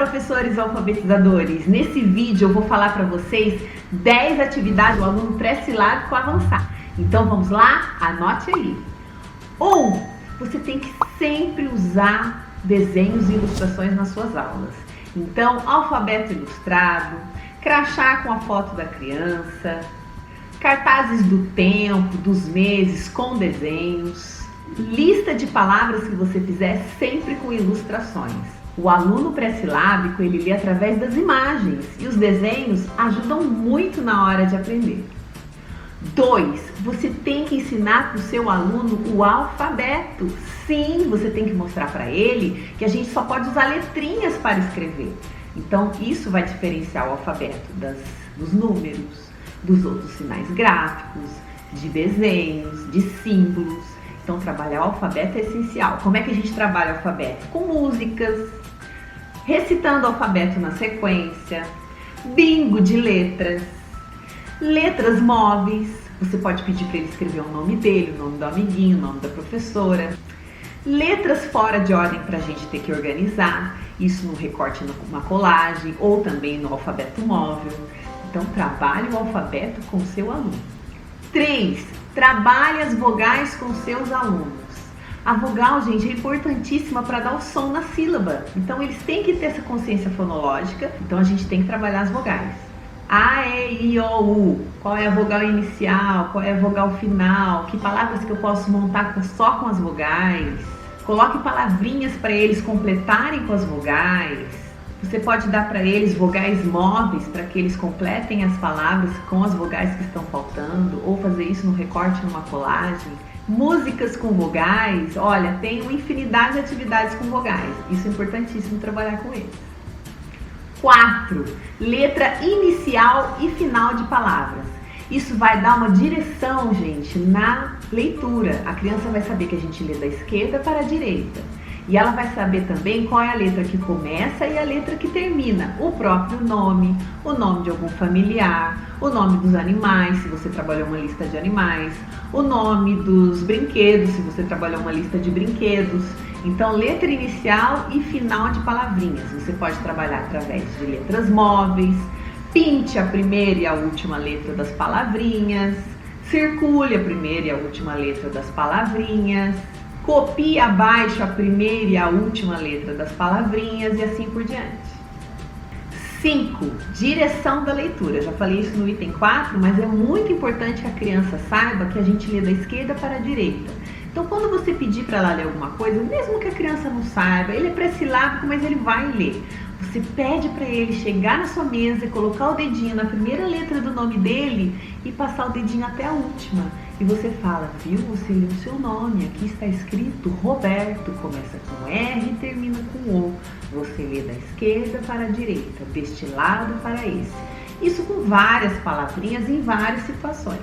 professores alfabetizadores! Nesse vídeo eu vou falar para vocês 10 atividades do aluno pré-silábico avançar. Então vamos lá? Anote aí. 1. Você tem que sempre usar desenhos e ilustrações nas suas aulas. Então, alfabeto ilustrado, crachá com a foto da criança, cartazes do tempo, dos meses com desenhos, lista de palavras que você fizer sempre com ilustrações. O aluno pré-silábico, ele lê através das imagens e os desenhos ajudam muito na hora de aprender. 2. Você tem que ensinar para o seu aluno o alfabeto. Sim, você tem que mostrar para ele que a gente só pode usar letrinhas para escrever. Então, isso vai diferenciar o alfabeto dos números, dos outros sinais gráficos, de desenhos, de símbolos. Então, trabalhar o alfabeto é essencial. Como é que a gente trabalha o alfabeto? Com músicas, recitando o alfabeto na sequência, bingo de letras, letras móveis. Você pode pedir para ele escrever o nome dele, o nome do amiguinho, o nome da professora. Letras fora de ordem para a gente ter que organizar. Isso no recorte, numa colagem ou também no alfabeto móvel. Então, trabalhe o alfabeto com o seu aluno. 3. Trabalhe as vogais com seus alunos. A vogal, gente, é importantíssima para dar o som na sílaba. Então, eles têm que ter essa consciência fonológica. Então, a gente tem que trabalhar as vogais. A, E, I, O, U. Qual é a vogal inicial? Qual é a vogal final? Que palavras que eu posso montar só com as vogais? Coloque palavrinhas para eles completarem com as vogais. Você pode dar para eles vogais móveis para que eles completem as palavras com as vogais que estão faltando, ou fazer isso no recorte, numa colagem. Músicas com vogais, olha, tem uma infinidade de atividades com vogais. Isso é importantíssimo trabalhar com eles. 4. Letra inicial e final de palavras. Isso vai dar uma direção, gente, na leitura. A criança vai saber que a gente lê da esquerda para a direita. E ela vai saber também qual é a letra que começa e a letra que termina. O próprio nome, o nome de algum familiar, o nome dos animais, se você trabalhou uma lista de animais, o nome dos brinquedos, se você trabalhou uma lista de brinquedos. Então, letra inicial e final de palavrinhas. Você pode trabalhar através de letras móveis, pinte a primeira e a última letra das palavrinhas, circule a primeira e a última letra das palavrinhas, copie abaixo a primeira e a última letra das palavrinhas e assim por diante. 5. Direção da leitura. Já falei isso no item 4, mas é muito importante que a criança saiba que a gente lê da esquerda para a direita. Então, quando você pedir para ela ler alguma coisa, mesmo que a criança não saiba, ele é pré-silábico, mas ele vai ler. Você pede para ele chegar na sua mesa, colocar o dedinho na primeira letra do nome dele e passar o dedinho até a última. E você fala, viu, você leu o seu nome, aqui está escrito Roberto, começa com R e termina com O. Você lê da esquerda para a direita, deste lado para esse. Isso com várias palavrinhas em várias situações.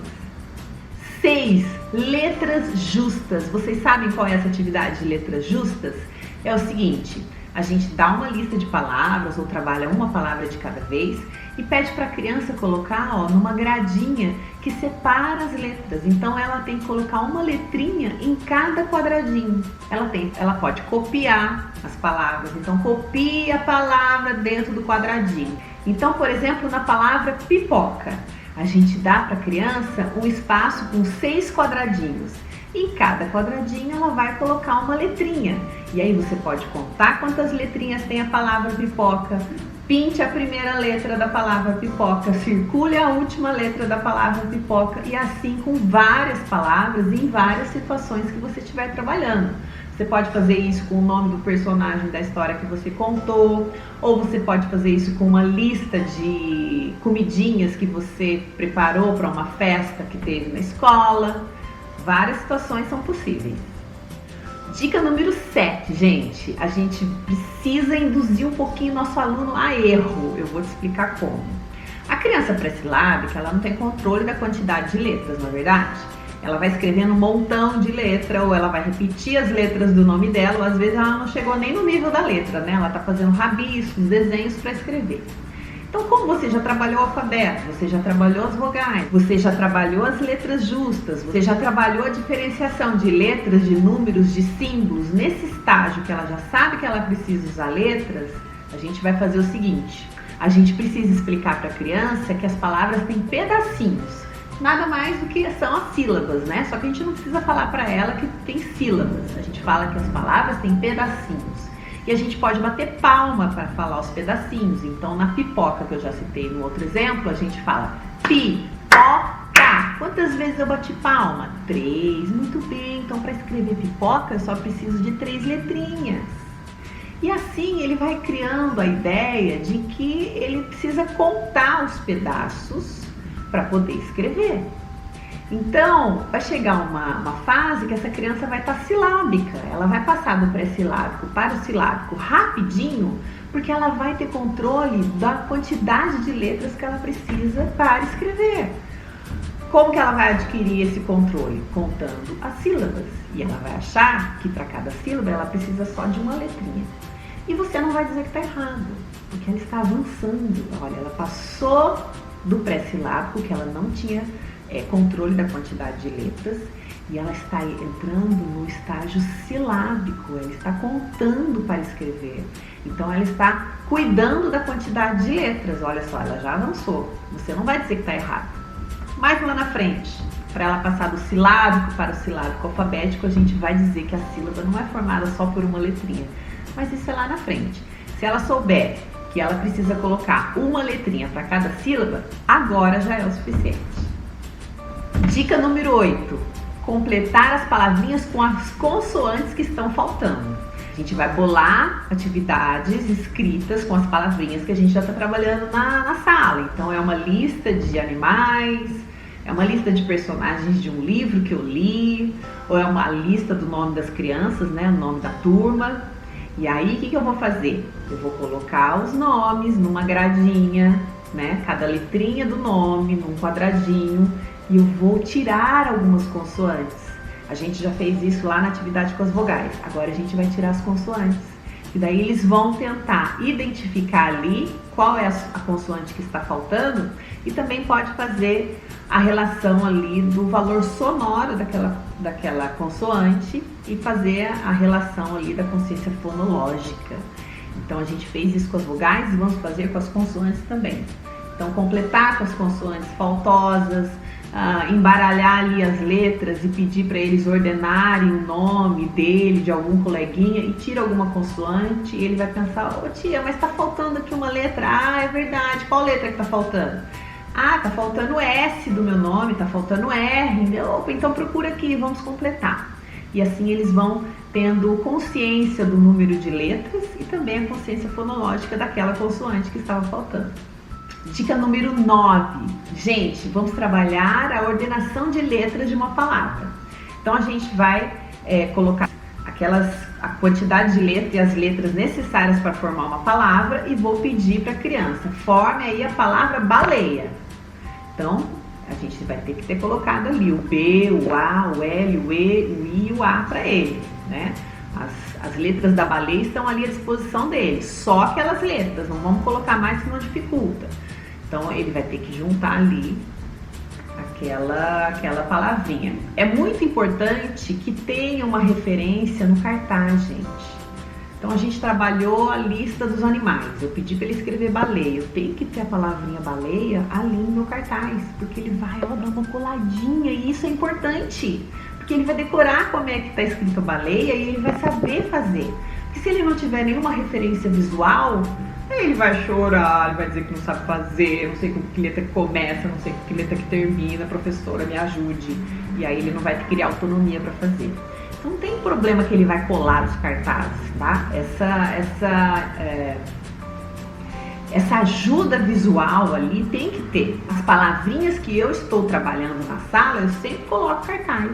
6. Letras justas. Vocês sabem qual é essa atividade de letras justas? É o seguinte, a gente dá uma lista de palavras ou trabalha uma palavra de cada vez e pede para a criança colocar numa gradinha que separa as letras. Então ela tem que colocar uma letrinha em cada quadradinho. Ela pode copiar as palavras, então copia a palavra dentro do quadradinho. Então, por exemplo, na palavra pipoca, a gente dá para a criança um espaço com 6 quadradinhos. Em cada quadradinho ela vai colocar uma letrinha. E aí você pode contar quantas letrinhas tem a palavra pipoca, pinte a primeira letra da palavra pipoca, circule a última letra da palavra pipoca e assim com várias palavras em várias situações que você estiver trabalhando. Você pode fazer isso com o nome do personagem da história que você contou, ou você pode fazer isso com uma lista de comidinhas que você preparou para uma festa que teve na escola. Várias situações são possíveis. Dica número 7, gente. A gente precisa induzir um pouquinho nosso aluno a erro. Eu vou te explicar como. A criança pré-silábica, ela não tem controle da quantidade de letras, não é verdade? Ela vai escrevendo um montão de letra, ou ela vai repetir as letras do nome dela, ou às vezes ela não chegou nem no nível da letra, né? Ela tá fazendo rabiscos, desenhos para escrever. Então, como você já trabalhou o alfabeto, você já trabalhou as vogais, você já trabalhou as letras justas, você já trabalhou a diferenciação de letras, de números, de símbolos, nesse estágio que ela já sabe que ela precisa usar letras, a gente vai fazer o seguinte: a gente precisa explicar para a criança que as palavras têm pedacinhos, nada mais do que são as sílabas, né? Só que a gente não precisa falar para ela que tem sílabas, a gente fala que as palavras têm pedacinhos. E a gente pode bater palma para falar os pedacinhos. Então, na pipoca, que eu já citei no outro exemplo, a gente fala pipoca. Quantas vezes eu bati palma? 3. Muito bem. Então, para escrever pipoca, eu só preciso de 3 letrinhas. E assim, ele vai criando a ideia de que ele precisa contar os pedaços para poder escrever. Então, vai chegar uma fase que essa criança vai estar silábica, ela vai passar do pré-silábico para o silábico rapidinho, porque ela vai ter controle da quantidade de letras que ela precisa para escrever. Como que ela vai adquirir esse controle? Contando as sílabas. E ela vai achar que para cada sílaba ela precisa só de uma letrinha. E você não vai dizer que está errado, porque ela está avançando. Olha, ela passou do pré-silábico, que ela não tinha controle da quantidade de letras, e ela está entrando no estágio silábico, ela está contando para escrever. Então ela está cuidando da quantidade de letras. Olha só, ela já avançou. Você não vai dizer que está errado. Mais lá na frente, para ela passar do silábico para o silábico alfabético, a gente vai dizer que a sílaba não é formada só por uma letrinha, mas isso é lá na frente. Se ela souber que ela precisa colocar uma letrinha para cada sílaba, agora já é o suficiente. Dica número 8. Completar as palavrinhas com as consoantes que estão faltando. A gente vai bolar atividades escritas com as palavrinhas que a gente já está trabalhando na sala. Então é uma lista de animais, é uma lista de personagens de um livro que eu li, ou é uma lista do nome das crianças, né, o nome da turma. E aí, o que eu vou fazer? Eu vou colocar os nomes numa gradinha, né? Cada letrinha do nome num quadradinho, e eu vou tirar algumas consoantes. A gente já fez isso lá na atividade com as vogais. Agora a gente vai tirar as consoantes. E daí eles vão tentar identificar ali qual é a consoante que está faltando, e também pode fazer a relação ali do valor sonoro daquela consoante e fazer a relação ali da consciência fonológica. Então a gente fez isso com as vogais e vamos fazer com as consoantes também. Então completar com as consoantes faltosas, embaralhar ali as letras e pedir para eles ordenarem o nome dele, de algum coleguinha, e tira alguma consoante e ele vai pensar: ô tia, mas tá faltando aqui uma letra. Ah, é verdade, qual letra que tá faltando? Ah, tá faltando S do meu nome, tá faltando R. Opa, então procura aqui, vamos completar. E assim eles vão tendo consciência do número de letras e também a consciência fonológica daquela consoante que estava faltando. Dica número 9. Gente, vamos trabalhar a ordenação de letras de uma palavra. Então a gente vai colocar a quantidade de letras e as letras necessárias para formar uma palavra, e vou pedir para a criança: forme aí a palavra baleia. Então a gente vai ter que ter colocado ali o B, o A, o L, o E, o I e o A para ele, né? As letras da baleia estão ali à disposição dele, só aquelas letras, não vamos colocar mais, senão dificulta. Então ele vai ter que juntar ali aquela palavrinha. É muito importante que tenha uma referência no cartaz, gente. Então a gente trabalhou a lista dos animais, eu pedi para ele escrever baleia, eu tenho que ter a palavrinha baleia ali no meu cartaz, porque ele vai dar uma coladinha, e isso é importante, porque ele vai decorar como é que está escrito baleia e ele vai saber fazer. Porque se ele não tiver nenhuma referência visual, ele vai chorar, ele vai dizer que não sabe fazer, não sei com que letra que começa, não sei com que letra que termina, professora, me ajude. E aí ele não vai criar autonomia para fazer. Então não tem problema que ele vai colar os cartazes, tá? Essa ajuda visual ali tem que ter. As palavrinhas que eu estou trabalhando na sala, eu sempre coloco cartaz.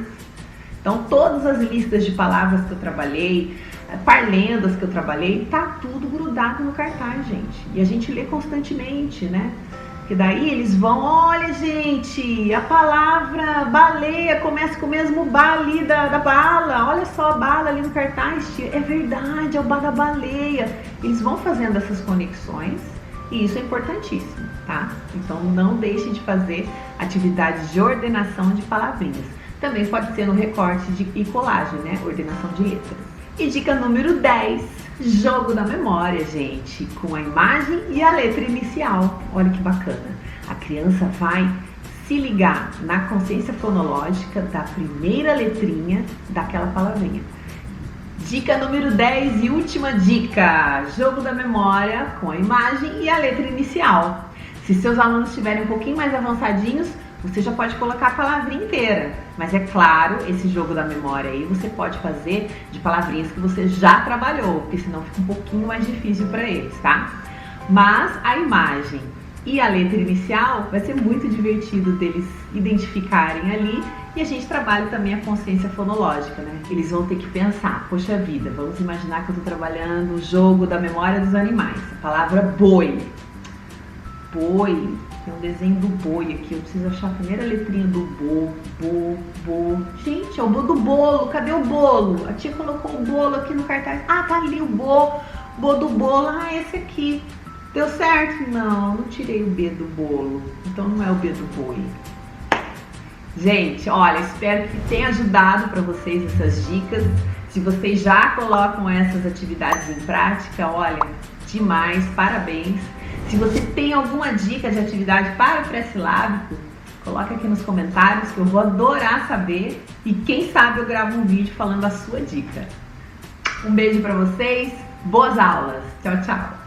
Então todas as listas de palavras que eu trabalhei, parlendas que eu trabalhei, tá tudo grudado no cartaz, gente. E a gente lê constantemente, né? Porque daí eles vão: olha, gente, a palavra baleia começa com o mesmo ba ali da bala. Olha só a bala ali no cartaz, tia. É verdade, é o ba da baleia. Eles vão fazendo essas conexões e isso é importantíssimo, tá? Então não deixe de fazer atividades de ordenação de palavrinhas. Também pode ser no recorte e colagem, né? Ordenação de letras. E dica número 10. Jogo da memória, gente, com a imagem e a letra inicial. Olha que bacana. A criança vai se ligar na consciência fonológica da primeira letrinha daquela palavrinha. Dica número 10 e última dica: jogo da memória com a imagem e a letra inicial. Se seus alunos estiverem um pouquinho mais avançadinhos, você já pode colocar a palavrinha inteira. Mas é claro, esse jogo da memória aí você pode fazer de palavrinhas que você já trabalhou, porque senão fica um pouquinho mais difícil para eles, tá? Mas a imagem e a letra inicial vai ser muito divertido deles identificarem ali, e a gente trabalha também a consciência fonológica, né? Eles vão ter que pensar, poxa vida, vamos imaginar que eu estou trabalhando o jogo da memória dos animais. A palavra boi. Boi, tem um desenho do boi aqui, eu preciso achar a primeira letrinha do bo. Gente, é o bo do bolo, cadê o bolo? A tia colocou o bolo aqui no cartaz. Ah, tá ali o bo do bolo, ah, esse aqui. Deu certo? Não tirei o B do bolo, então não é o B do boi. Gente, olha, espero que tenha ajudado para vocês essas dicas. Se vocês já colocam essas atividades em prática, olha, demais, parabéns. Se você tem alguma dica de atividade para o pré-silábico, coloca aqui nos comentários que eu vou adorar saber. E quem sabe eu gravo um vídeo falando a sua dica. Um beijo para vocês, boas aulas. Tchau, tchau.